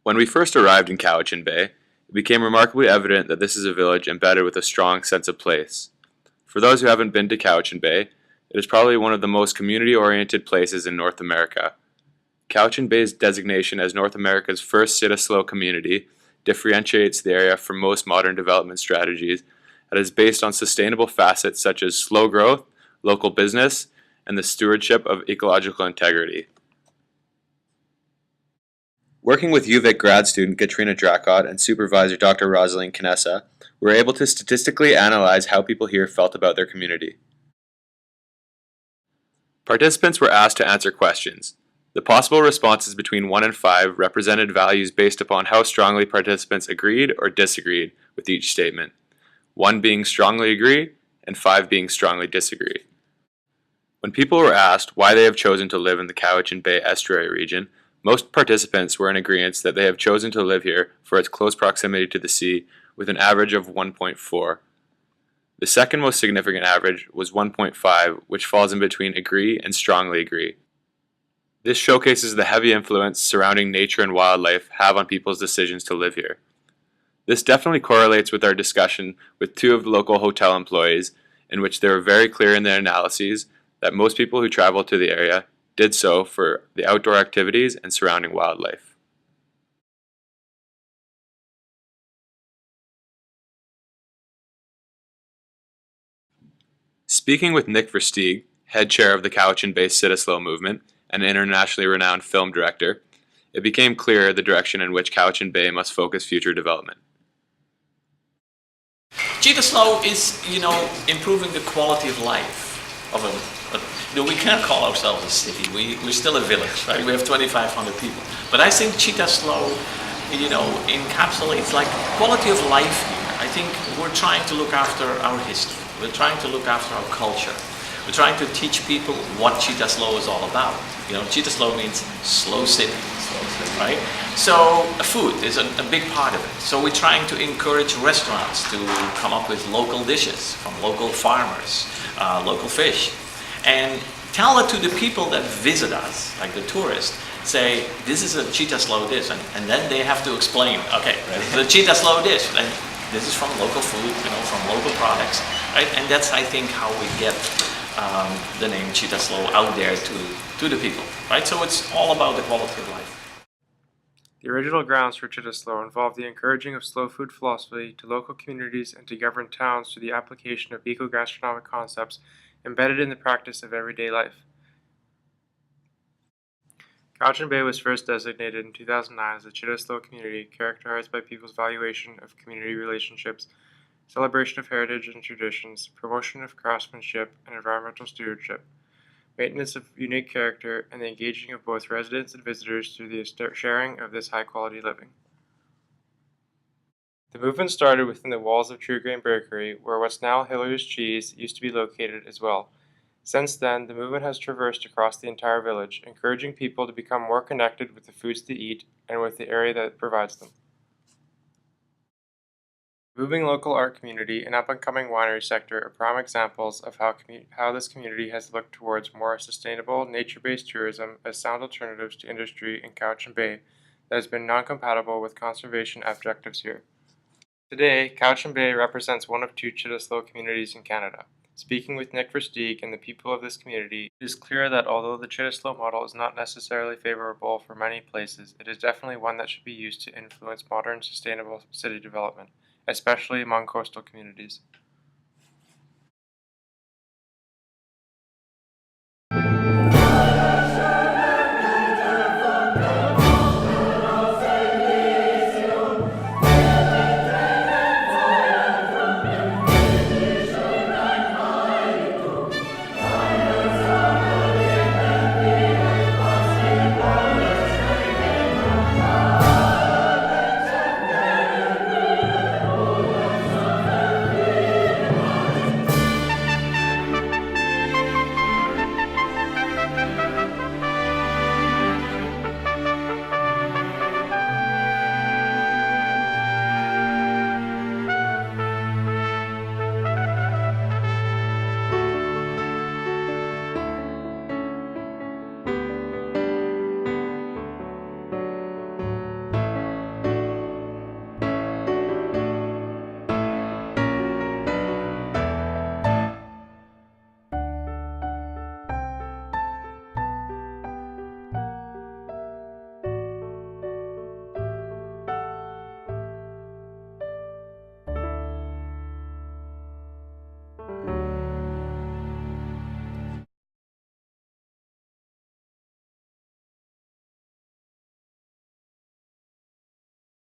When we first arrived in Cowichan Bay, it became remarkably evident that this is a village embedded with a strong sense of place. For those who haven't been to Cowichan Bay, it is probably one of the most community-oriented places in North America. Cowichan Bay's designation as North America's first Cittaslow community differentiates the area from most modern development strategies that is based on sustainable facets such as slow growth, local business, and the stewardship of ecological integrity. Working with UVic grad student Katrina Dracott and supervisor Dr. Rosalind Canessa, we were able to statistically analyze how people here felt about their community. Participants were asked to answer questions. The possible responses between 1 and 5 represented values based upon how strongly participants agreed or disagreed with each statement, 1 being strongly agree and 5 being strongly disagree. When people were asked why they have chosen to live in the Cowichan Bay estuary region, most participants were in agreement that they have chosen to live here for its close proximity to the sea, with an average of 1.4. The second most significant average was 1.5, which falls in between agree and strongly agree. This showcases the heavy influence surrounding nature and wildlife have on people's decisions to live here. This definitely correlates with our discussion with 2 of the local hotel employees, in which they were very clear in their analyses that most people who travel to the area did so for the outdoor activities and surrounding wildlife. Speaking with Nick Versteeg, head chair of the Cowichan-based Cittaslow movement and an internationally renowned film director, it became clear the direction in which Cowichan Bay must focus future development. Cittaslow is, improving the quality of life of we can't call ourselves a city. We're still a village, right? We have 2,500 people. But I think Cittaslow, encapsulates like quality of life here. I think we're trying to look after our history. We're trying to look after our culture. We're trying to teach people what Cittaslow is all about. Cittaslow means slow city, right? So food is a big part of it. So we're trying to encourage restaurants to come up with local dishes from local farmers, local fish, and tell it to the people that visit us, like the tourists. Say, this is a Cittaslow dish, and then they have to explain, okay, the Cittaslow dish, and this is from local food, from local products, right? And that's, I think, how we get the name Cittaslow out there to the people, right? So it's all about the quality of life. The original grounds for Cittaslow involved the encouraging of slow food philosophy to local communities and to govern towns through the application of eco-gastronomic concepts embedded in the practice of everyday life. Cowichan Bay was first designated in 2009 as a Cittaslow community characterized by people's valuation of community relationships, celebration of heritage and traditions, promotion of craftsmanship and environmental stewardship, maintenance of unique character, and the engaging of both residents and visitors through the sharing of this high-quality living. The movement started within the walls of True Grain Bakery, where what's now Hiller's Cheese used to be located as well. Since then, the movement has traversed across the entire village, encouraging people to become more connected with the foods they eat and with the area that provides them. The moving local art community and up-and-coming winery sector are prime examples of how this community has looked towards more sustainable, nature-based tourism as sound alternatives to industry in Cowichan Bay that has been non-compatible with conservation objectives here. Today, Cowichan Bay represents one of 2 Cittaslow communities in Canada. Speaking with Nick Versteeg and the people of this community, it is clear that although the Cittaslow model is not necessarily favorable for many places, it is definitely one that should be used to influence modern, sustainable city development, especially among coastal communities.